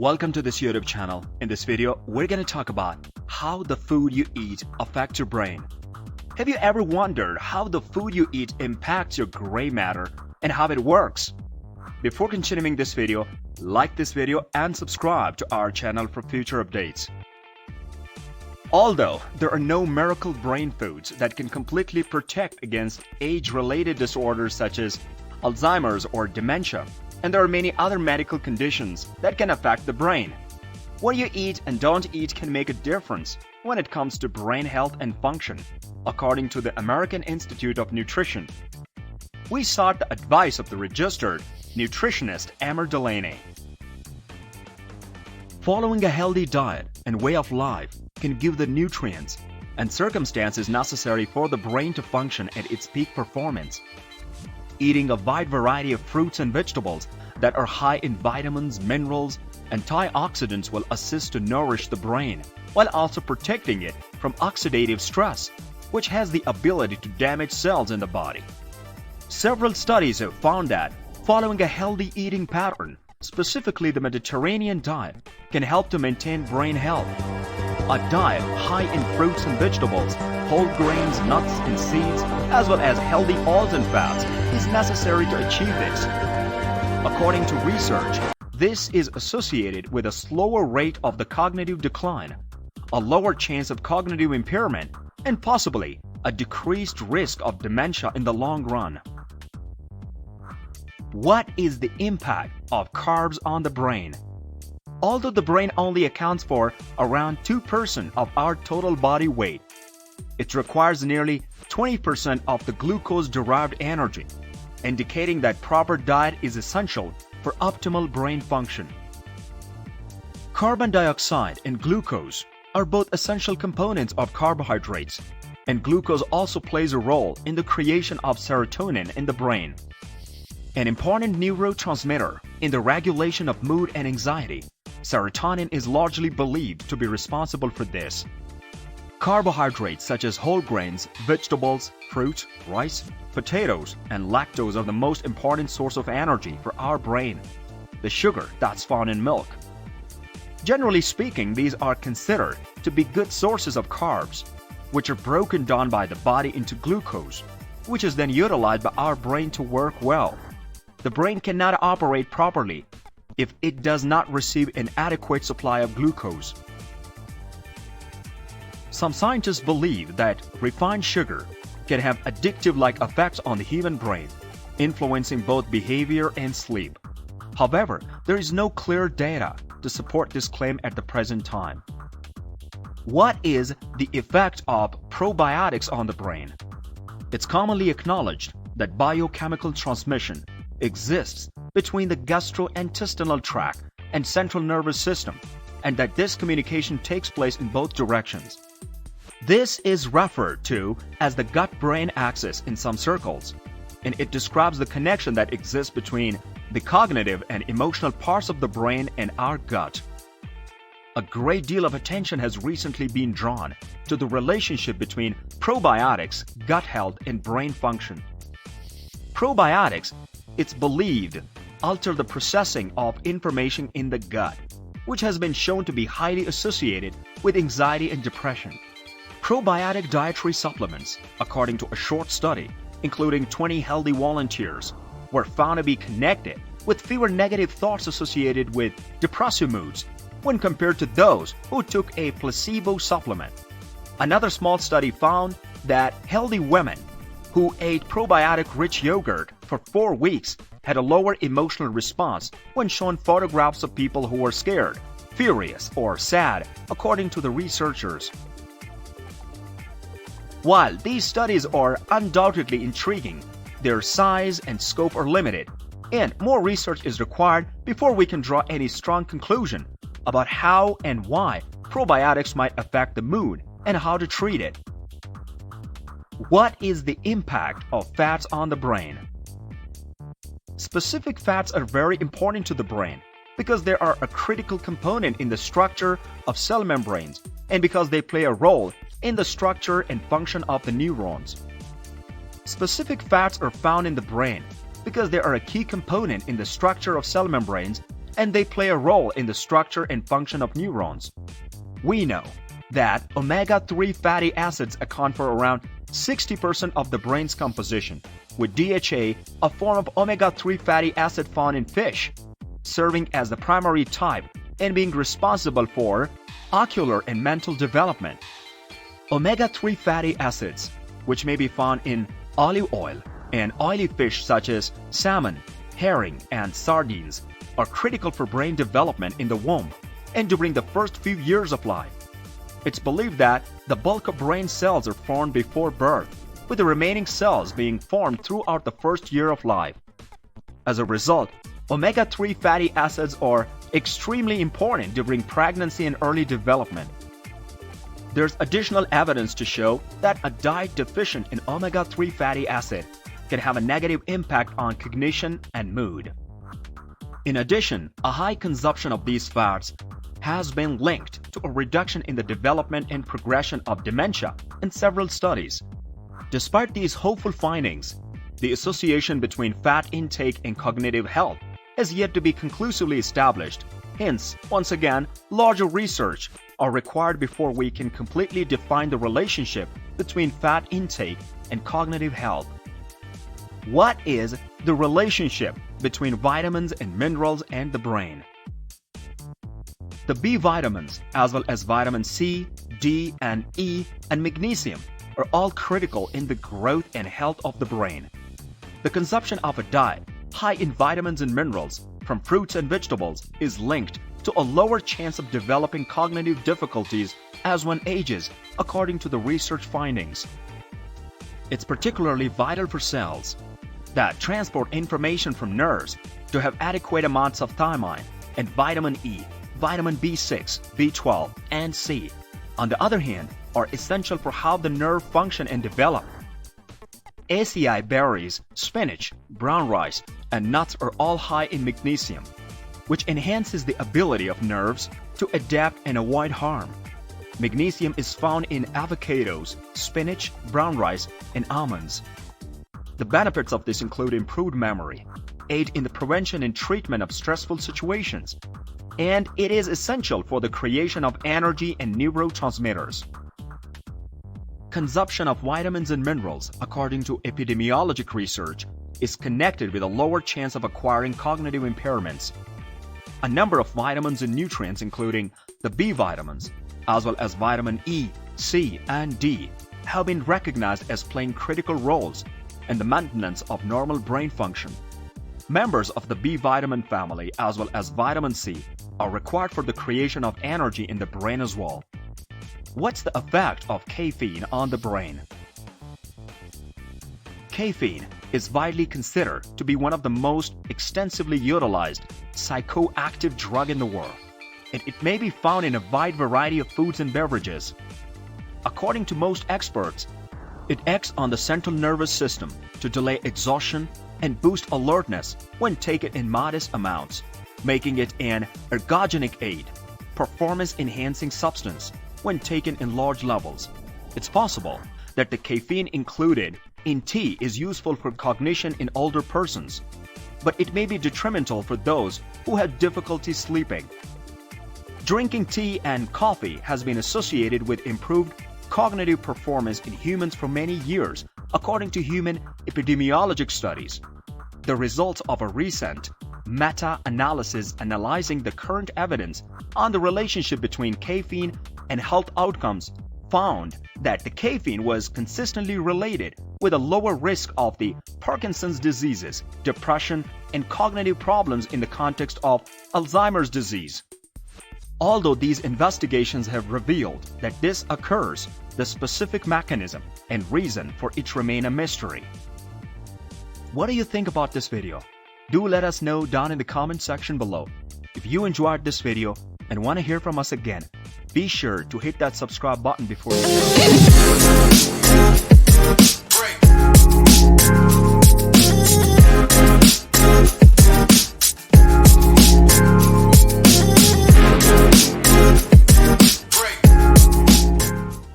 Welcome to this YouTube channel. In this video, we're going to talk about how the food you eat affects your brain. Have you ever wondered how the food you eat impacts your gray matter and how it works? Before continuing this video, like this video and subscribe to our channel for future updates. Although there are no miracle brain foods that can completely protect against age-related disorders such as Alzheimer's or dementia, and there are many other medical conditions that can affect the brain. What you eat and don't eat can make a difference when it comes to brain health and function, according to the American Institute of Nutrition. We sought the advice of the registered nutritionist Amber Delaney. Following a healthy diet and way of life can give the nutrients and circumstances necessary for the brain to function at its peak performance. Eating a wide variety of fruits and vegetables that are high in vitamins, minerals, and antioxidants will assist to nourish the brain, while also protecting it from oxidative stress, which has the ability to damage cells in the body. Several studies have found that following a healthy eating pattern, specifically the Mediterranean diet, can help to maintain brain health. A diet high in fruits and vegetables, whole grains, nuts, and seeds, as well as healthy oils and fats, is necessary to achieve this. According to research, this is associated with a slower rate of the cognitive decline, a lower chance of cognitive impairment, and possibly a decreased risk of dementia in the long run. What is the impact of carbs on the brain? Although the brain only accounts for around 2% of our total body weight, it requires nearly 20% of the glucose-derived energy, indicating that proper diet is essential for optimal brain function. Carbon dioxide and glucose are both essential components of carbohydrates, and glucose also plays a role in the creation of serotonin in the brain, an important neurotransmitter in the regulation of mood and anxiety. Serotonin is largely believed to be responsible for this. Carbohydrates such as whole grains, vegetables, fruit, rice, potatoes, and lactose are the most important source of energy for our brain, the sugar that's found in milk. Generally speaking, these are considered to be good sources of carbs, which are broken down by the body into glucose, which is then utilized by our brain to work well. The brain cannot operate properly if it does not receive an adequate supply of glucose. Some scientists believe that refined sugar can have addictive-like effects on the human brain, influencing both behavior and sleep. However, there is no clear data to support this claim at the present time. What is the effect of probiotics on the brain? It's commonly acknowledged that biochemical transmission exists between the gastrointestinal tract and central nervous system, and that this communication takes place in both directions. This is referred to as the gut-brain axis in some circles, and it describes the connection that exists between the cognitive and emotional parts of the brain and our gut. A great deal of attention has recently been drawn to the relationship between probiotics, gut health, and brain function. Probiotics, it's believed, alter the processing of information in the gut, which has been shown to be highly associated with anxiety and depression. Probiotic dietary supplements, according to a short study, including 20 healthy volunteers, were found to be connected with fewer negative thoughts associated with depressive moods when compared to those who took a placebo supplement. Another small study found that healthy women who ate probiotic-rich yogurt for 4 weeks had a lower emotional response when shown photographs of people who were scared, furious, or sad, according to the researchers. While these studies are undoubtedly intriguing, their size and scope are limited, and more research is required before we can draw any strong conclusion about how and why probiotics might affect the mood and how to treat it. What is the impact of fats on the brain? Specific fats are very important to the brain because they are a critical component in the structure of cell membranes and because they play a role in the structure and function of the neurons. Specific fats are found in the brain because they are a key component in the structure of cell membranes and they play a role in the structure and function of neurons. We know that omega-3 fatty acids account for around 60% of the brain's composition, with DHA, a form of omega-3 fatty acid found in fish, serving as the primary type and being responsible for ocular and mental development. Omega-3 fatty acids, which may be found in olive oil and oily fish such as salmon, herring, and sardines, are critical for brain development in the womb and during the first few years of life. It's believed that the bulk of brain cells are formed before birth, with the remaining cells being formed throughout the first year of life. As a result, omega-3 fatty acids are extremely important during pregnancy and early development. There's additional evidence to show that a diet deficient in omega-3 fatty acid can have a negative impact on cognition and mood. In addition, a high consumption of these fats has been linked to a reduction in the development and progression of dementia in several studies. Despite these hopeful findings, the association between fat intake and cognitive health has yet to be conclusively established. Hence, once again, larger research are required before we can completely define the relationship between fat intake and cognitive health. What is the relationship between vitamins and minerals and the brain? The B vitamins, as well as vitamin C, D, and E, and magnesium, are all critical in the growth and health of the brain. The consumption of a diet high in vitamins and minerals from fruits and vegetables is linked to a lower chance of developing cognitive difficulties as one ages, according to the research findings. It's particularly vital for cells that transport information from nerves to have adequate amounts of thiamine and vitamin E, vitamin B6, B12, and C, on the other hand, are essential for how the nerve function and develop. Acai berries, spinach, brown rice, and nuts are all high in magnesium, which enhances the ability of nerves to adapt and avoid harm. Magnesium is found in avocados, spinach, brown rice, and almonds. The benefits of this include improved memory, aid in the prevention and treatment of stressful situations, and it is essential for the creation of energy and neurotransmitters. Consumption of vitamins and minerals, according to epidemiologic research, is connected with a lower chance of acquiring cognitive impairments. A number of vitamins and nutrients, including the B vitamins, as well as vitamin E, C, and D, have been recognized as playing critical roles in the maintenance of normal brain function. Members of the B vitamin family, as well as vitamin C, are required for the creation of energy in the brain as well. What's the effect of caffeine on the brain? Caffeine is widely considered to be one of the most extensively utilized psychoactive drug in the world, and it may be found in a wide variety of foods and beverages. According to most experts, it acts on the central nervous system to delay exhaustion and boost alertness when taken in modest amounts, making it an ergogenic aid, performance-enhancing substance when taken in large levels. It's possible that the caffeine included in tea is useful for cognition in older persons, but it may be detrimental for those who have difficulty sleeping. Drinking tea and coffee has been associated with improved cognitive performance in humans for many years, according to human epidemiologic studies. The results of a recent meta-analysis analyzing the current evidence on the relationship between caffeine and health outcomes found that the caffeine was consistently related with a lower risk of the Parkinson's diseases, depression, and cognitive problems in the context of Alzheimer's disease. Although these investigations have revealed that this occurs, the specific mechanism and reason for it remain a mystery. What do you think about this video? Do let us know down in the comment section below. If you enjoyed this video and want to hear from us again, be sure to hit that subscribe button before you